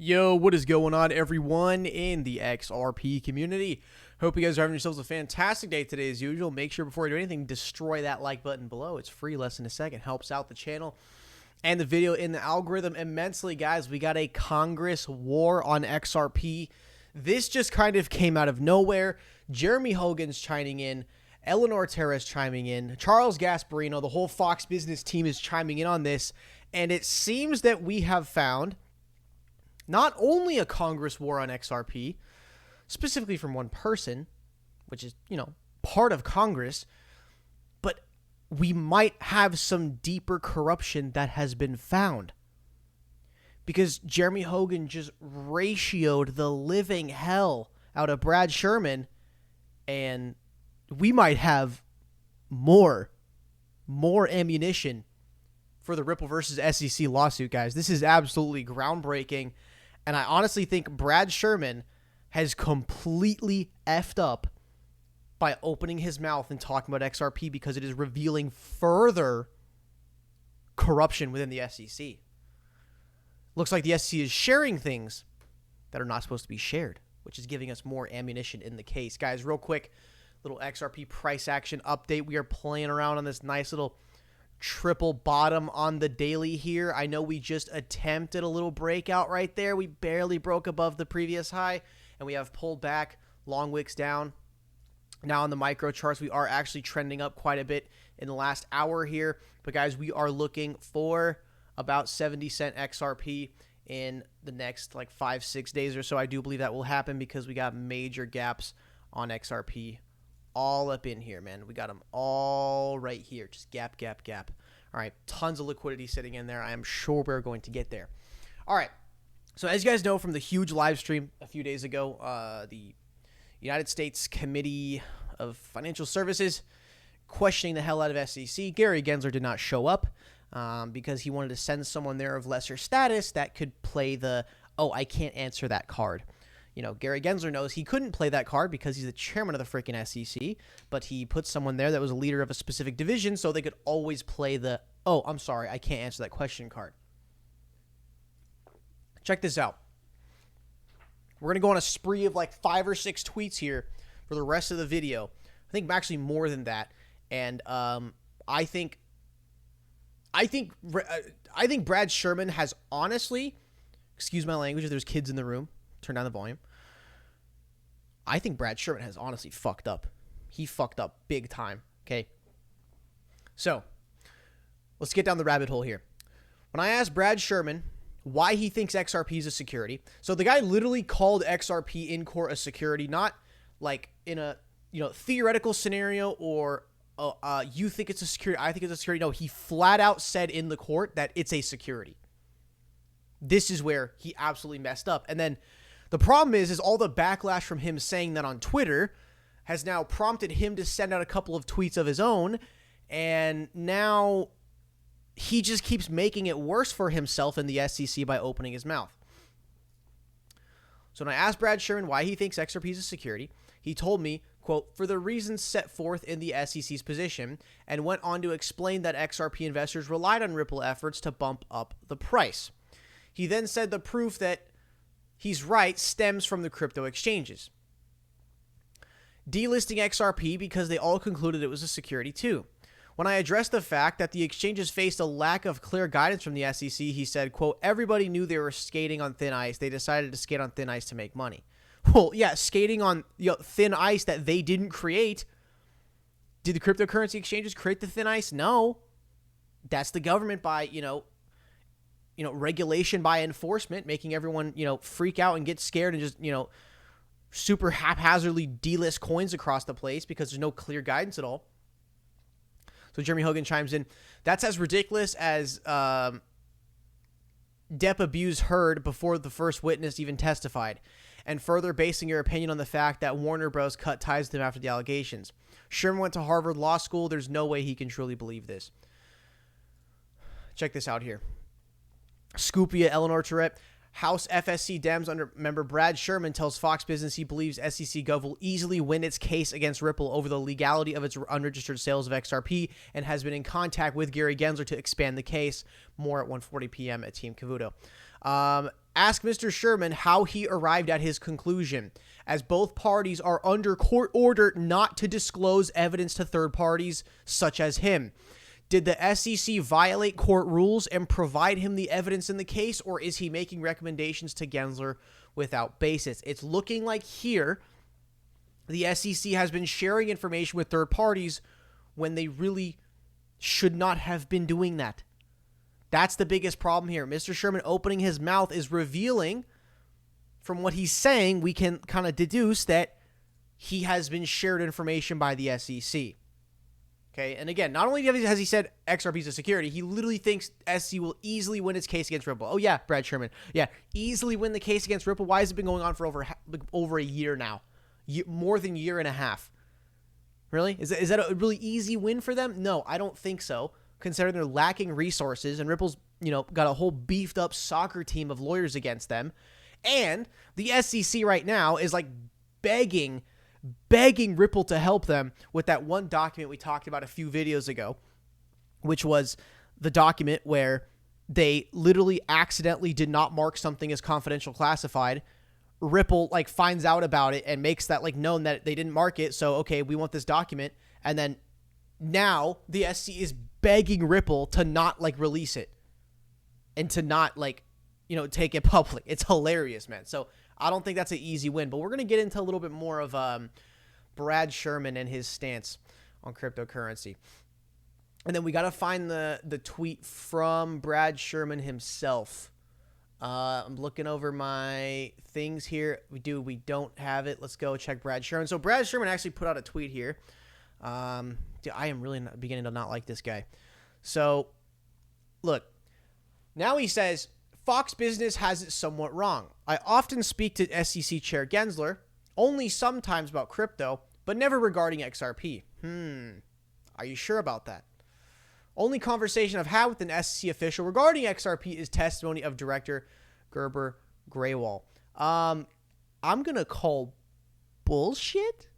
Yo, what is going on, everyone in the XRP community? Hope you guys are having yourselves a fantastic day today as usual. Make sure before you do anything, destroy that like button below. It's free, less than a second. Helps out the channel and the video in the algorithm immensely, guys. We got a Congress war on XRP. This just kind of came out of nowhere. Jeremy Hogan's chiming in. Eleanor Terrace chiming in. Charles Gasparino, the whole Fox Business team is chiming in on this. And it seems that we have found not only a Congress war on XRP, specifically from one person, which is, part of Congress, but we might have some deeper corruption that has been found. Because Jeremy Hogan just ratioed the living hell out of Brad Sherman, and we might have more ammunition for the Ripple versus SEC lawsuit, guys. This is absolutely groundbreaking. And I honestly think Brad Sherman has completely effed up by opening his mouth and talking about XRP because it is revealing further corruption within the SEC. Looks like the SEC is sharing things that are not supposed to be shared, which is giving us more ammunition in the case. Guys, real quick, little XRP price action update. We are playing around on this nice little triple bottom on the daily here. I know we just attempted a little breakout right there. We barely broke above the previous high, and we have pulled back, long wicks down. Now on the micro charts, we are actually trending up quite a bit in the last hour here. But guys, we are looking for about 70-cent XRP in the next 5-6 days or so. I do believe that will happen because we got major gaps on XRP all up in here, man. We got them all right here. Just gap. All right, tons of liquidity sitting in there. I am sure we're going to get there. All right, so as you guys know from the huge live stream a few days ago, the United States Committee of Financial Services questioning the hell out of SEC. Gary Gensler did not show up because he wanted to send someone there of lesser status that could play the, I can't answer that card. Gary Gensler knows he couldn't play that card because he's the chairman of the freaking SEC, but he put someone there that was a leader of a specific division so they could always play the, I'm sorry, I can't answer that question card. Check this out. We're going to go on a spree of 5 or 6 tweets here for the rest of the video. I think actually more than that. And I think Brad Sherman has honestly, excuse my language if there's kids in the room, turn down the volume. I think Brad Sherman has honestly fucked up. He fucked up big time, okay? So, let's get down the rabbit hole here. When I asked Brad Sherman why he thinks XRP is a security, so the guy literally called XRP in court a security, not in a theoretical scenario or you think it's a security, I think it's a security. No, he flat out said in the court that it's a security. This is where he absolutely messed up. And then the problem is all the backlash from him saying that on Twitter has now prompted him to send out a couple of tweets of his own. And now he just keeps making it worse for himself and the SEC by opening his mouth. So when I asked Brad Sherman why he thinks XRP is a security, he told me, quote, for the reasons set forth in the SEC's position, and went on to explain that XRP investors relied on Ripple efforts to bump up the price. He then said the proof that he's right stems from the crypto exchanges delisting XRP because they all concluded it was a security too. When I addressed the fact that the exchanges faced a lack of clear guidance from the SEC, he said, quote, everybody knew they were skating on thin ice. They decided to skate on thin ice to make money. Well, yeah, skating on thin ice that they didn't create. Did the cryptocurrency exchanges create the thin ice? No. That's the government by, regulation by enforcement, making everyone, freak out and get scared and just, super haphazardly delist coins across the place because there's no clear guidance at all. So Jeremy Hogan chimes in, that's as ridiculous as Depp abused Heard before the first witness even testified, and further basing your opinion on the fact that Warner Bros. Cut ties to them after the allegations. Sherman went to Harvard Law School. There's no way he can truly believe this. Check this out here. Scoopia Eleanor Tourette. House FSC Dems under member Brad Sherman tells Fox Business he believes SEC Gov will easily win its case against Ripple over the legality of its unregistered sales of XRP and has been in contact with Gary Gensler to expand the case. More at 1:40 p.m. at Team Cavuto. Ask Mr. Sherman how he arrived at his conclusion, as both parties are under court order not to disclose evidence to third parties such as him. Did the SEC violate court rules and provide him the evidence in the case, or is he making recommendations to Gensler without basis? It's looking like here the SEC has been sharing information with third parties when they really should not have been doing that. That's the biggest problem here. Mr. Sherman opening his mouth is revealing, from what he's saying, we can kind of deduce that he has been shared information by the SEC. Okay, and again, not only has he said XRP is a security, he literally thinks SEC will easily win its case against Ripple. Oh yeah, Brad Sherman. Yeah, easily win the case against Ripple. Why has it been going on for over a year now? More than a year and a half. Really? Is that a really easy win for them? No, I don't think so, considering they're lacking resources and Ripple's, got a whole beefed up soccer team of lawyers against them. And the SEC right now is like begging Ripple to help them with that one document we talked about a few videos ago, which was the document where they literally accidentally did not mark something as confidential classified. Ripple finds out about it and makes that known that they didn't mark it. So, okay, we want this document. And then now the SEC is begging Ripple to not release it and to not take it public. It's hilarious, man. So I don't think that's an easy win, but we're going to get into a little bit more of Brad Sherman and his stance on cryptocurrency. And then we got to find the tweet from Brad Sherman himself. I'm looking over my things here. We don't have it. Let's go check Brad Sherman. So Brad Sherman actually put out a tweet here. Dude, I am really beginning to not like this guy. So look, now he says, Fox Business has it somewhat wrong. I often speak to SEC Chair Gensler, only sometimes about crypto, but never regarding XRP. Are you sure about that? Only conversation I've had with an SEC official regarding XRP is testimony of Director Gerber Graywall. I'm going to call bullshit.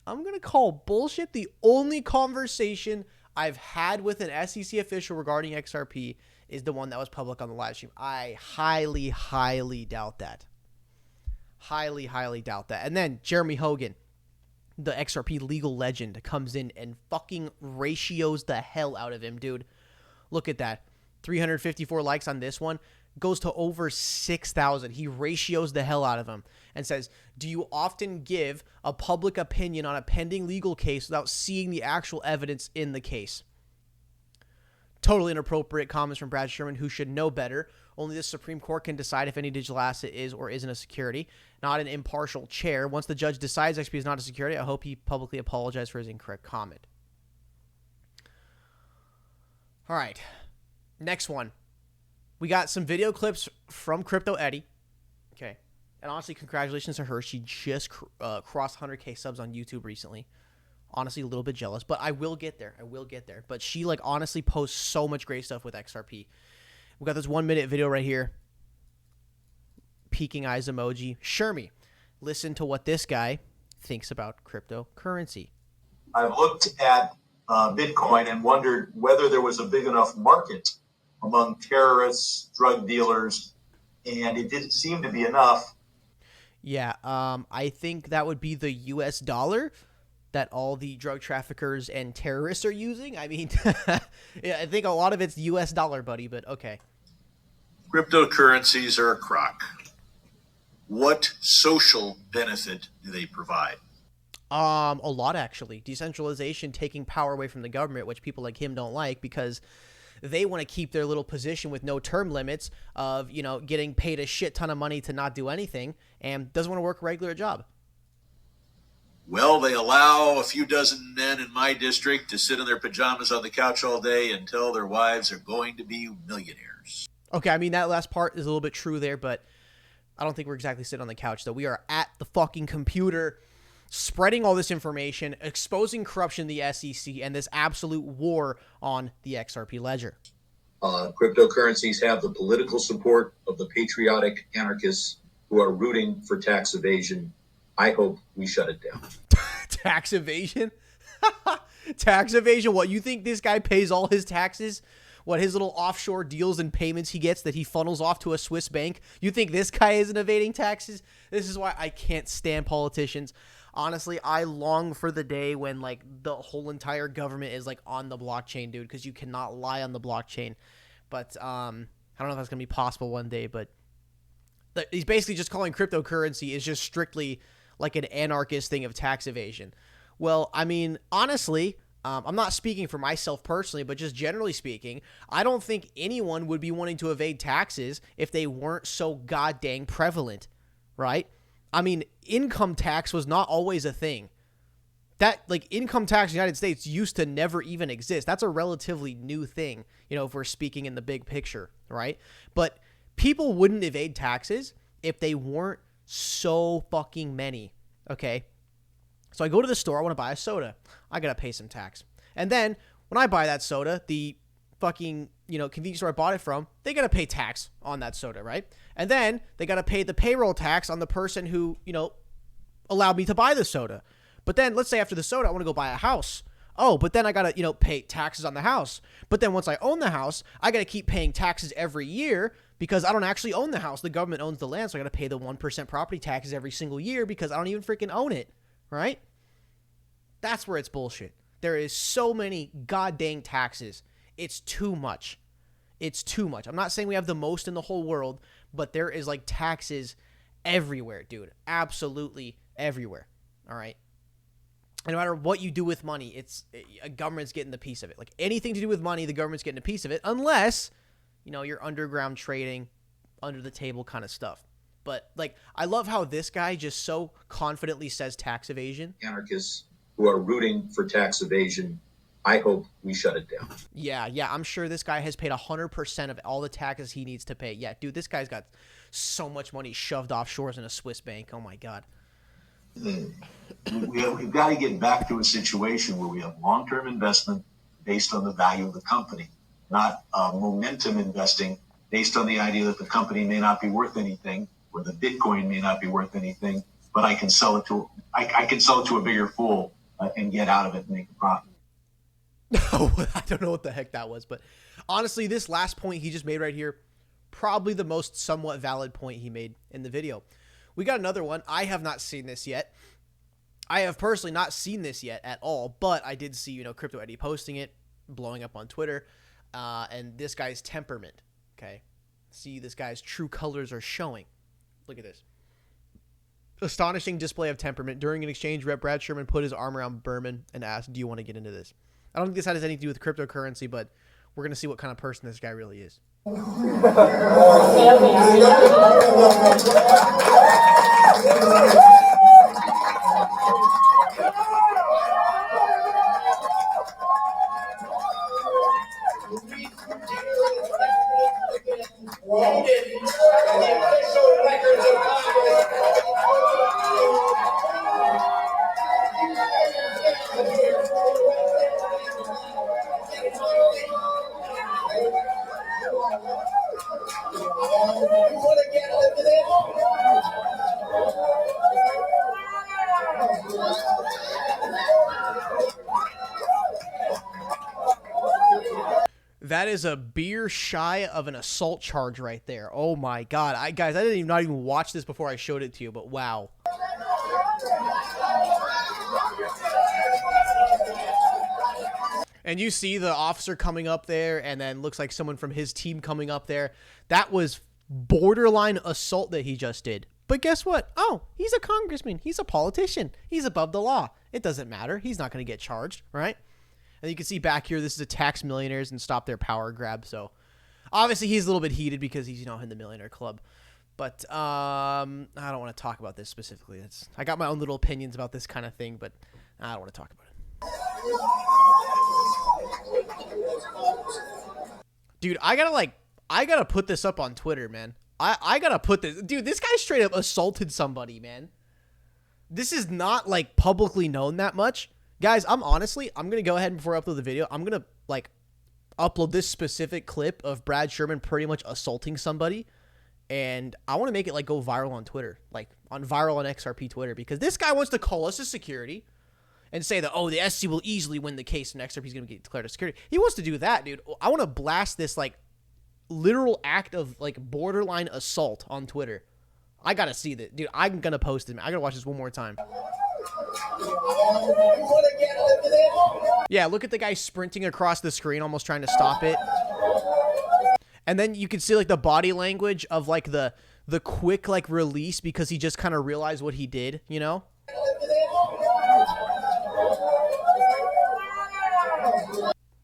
The only conversation I've had with an SEC official regarding XRP is the one that was public on the live stream. I highly, highly doubt that. Highly, highly doubt that. And then Jeremy Hogan, the XRP legal legend, comes in and fucking ratios the hell out of him, dude. Look at that. 354 likes on this one. Goes to over 6,000. He ratios the hell out of him and says, do you often give a public opinion on a pending legal case without seeing the actual evidence in the case? Totally inappropriate comments from Brad Sherman, who should know better. Only the Supreme Court can decide if any digital asset is or isn't a security, not an impartial chair. Once the judge decides XP is not a security, I hope he publicly apologized for his incorrect comment. All right. Next one. We got some video clips from Crypto Eddie. Okay. And honestly, congratulations to her. She just crossed 100K subs on YouTube recently. Honestly, a little bit jealous, but I will get there. But she honestly posts so much great stuff with XRP. We got this 1 minute video right here. Peeking eyes emoji. Shermy, listen to what this guy thinks about cryptocurrency. I looked at Bitcoin and wondered whether there was a big enough market among terrorists, drug dealers, and it didn't seem to be enough. Yeah, I think that would be the US dollar that all the drug traffickers and terrorists are using. I mean, yeah, I think a lot of it's US dollar, buddy, but okay. Cryptocurrencies are a crock. What social benefit do they provide? A lot, actually. Decentralization, taking power away from the government, which people like him don't like because they want to keep their little position with no term limits of, getting paid a shit ton of money to not do anything and doesn't want to work a regular job. Well, they allow a few dozen men in my district to sit in their pajamas on the couch all day and tell their wives are going to be millionaires. Okay, I mean, that last part is a little bit true there, but I don't think we're exactly sitting on the couch, though. We are at the fucking computer spreading all this information, exposing corruption in the SEC, and this absolute war on the XRP ledger. Cryptocurrencies have the political support of the patriotic anarchists who are rooting for tax evasion. I hope we shut it down. Tax evasion? Tax evasion? What, you think this guy pays all his taxes what his little offshore deals and payments he gets that he funnels off to a Swiss bank. You think this guy isn't evading taxes? This is why I can't stand politicians. Honestly, I long for the day when like the whole entire government is like on the blockchain, dude, because you cannot lie on the blockchain. But I don't know if that's gonna be possible one day. But he's basically just calling cryptocurrency is just strictly like an anarchist thing of tax evasion. Well, I mean, honestly, I'm not speaking for myself personally, but just generally speaking, I don't think anyone would be wanting to evade taxes if they weren't so goddamn prevalent, right? I mean, income tax was not always a thing. That, like, income tax in the United States used to never even exist. That's a relatively new thing, you know, if we're speaking in the big picture, right? But people wouldn't evade taxes if they weren't so fucking many, okay? So I go to the store, I want to buy a soda. I got to pay some tax. And then when I buy that soda, the fucking, you know, convenience store I bought it from, they got to pay tax on that soda, right? And then they got to pay the payroll tax on the person who, you know, allowed me to buy the soda. But then let's say after the soda, I want to go buy a house. Oh, but then I got to, you know, pay taxes on the house. But then once I own the house, I got to keep paying taxes every year because I don't actually own the house. The government owns the land, so I got to pay the 1% property taxes every single year because I don't even freaking own it, right? That's where it's bullshit. There is so many goddamn taxes. It's too much. It's too much. I'm not saying we have the most in the whole world, but there is like taxes everywhere, dude. Absolutely everywhere. All right. And no matter what you do with money, a government's getting the piece of it. Like anything to do with money, the government's getting a piece of it, unless, you know, you're underground trading, under the table kind of stuff. But like, I love how this guy just so confidently says tax evasion. Anarchists who are rooting for tax evasion, I hope we shut it down. Yeah, I'm sure this guy has paid 100% of all the taxes he needs to pay. Yeah, dude, this guy's got so much money shoved offshores in a Swiss bank. Oh my God. We've got to get back to a situation where we have long-term investment based on the value of the company, not momentum investing based on the idea that the company may not be worth anything or the Bitcoin may not be worth anything, but I can sell it to a bigger fool and get out of it and make a profit. Oh, I don't know what the heck that was, but honestly, this last point he just made right here, probably the most somewhat valid point he made in the video. We got another one. I have not seen this yet. I have personally not seen this yet at all, but I did see, you know, Crypto Eddie posting it, blowing up on Twitter, and this guy's temperament, okay? See, this guy's true colors are showing. Look at this. Astonishing display of temperament. During an exchange, Rep. Brad Sherman put his arm around Berman and asked, do you want to get into this? I don't think this has anything to do with cryptocurrency, but we're going to see what kind of person this guy really is. That is a beer shy of an assault charge right there. Oh my God. Guys, I didn't not even watch this before I showed it to you, but wow. And you see the officer coming up there and then looks like someone from his team coming up there. That was borderline assault that he just did. But guess what? Oh, he's a congressman. He's a politician. He's above the law. It doesn't matter. He's not going to get charged, right? And you can see back here, this is a tax millionaires and stop their power grab. So obviously he's a little bit heated because he's, you know, in the millionaire club. But I don't want to talk about this specifically. I got my own little opinions about this kind of thing, but I don't want to talk about it. Dude, I gotta put this up on Twitter, man. I gotta put this. Dude, this guy straight up assaulted somebody, man. This is not like publicly known that much. Guys, I'm going to go ahead and before I upload the video, I'm going to like upload this specific clip of Brad Sherman pretty much assaulting somebody. And I want to make it like go viral on Twitter, like on viral on XRP Twitter, because this guy wants to call us a security. and say that, oh, the SEC will easily win the case and XRP is going to get declared a security. He wants to do that, dude. I want to blast this, like, literal act of, like, borderline assault on Twitter. I got to see that. Dude, I'm going to post it. I got to watch this one more time. Yeah, look at the guy sprinting across the screen, almost trying to stop it. And then you can see, like, the body language of, like, the quick, like, release because he just kind of realized what he did, you know?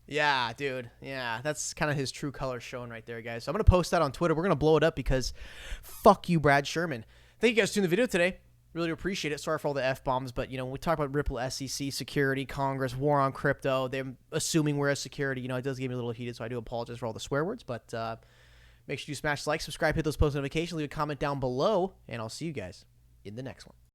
Yeah, dude. Yeah, that's kind of his true colors showing right there, guys. So I'm going to post that on Twitter. We're going to blow it up because fuck you, Brad Sherman. Thank you guys for tuning the video today. Really appreciate it. Sorry for all the F-bombs, but, you know, when we talk about Ripple, SEC, security, Congress, war on crypto, they're assuming we're a security. You know, it does get me a little heated, so I do apologize for all the swear words, but make sure you smash like, subscribe, hit those post notifications, leave a comment down below, and I'll see you guys in the next one.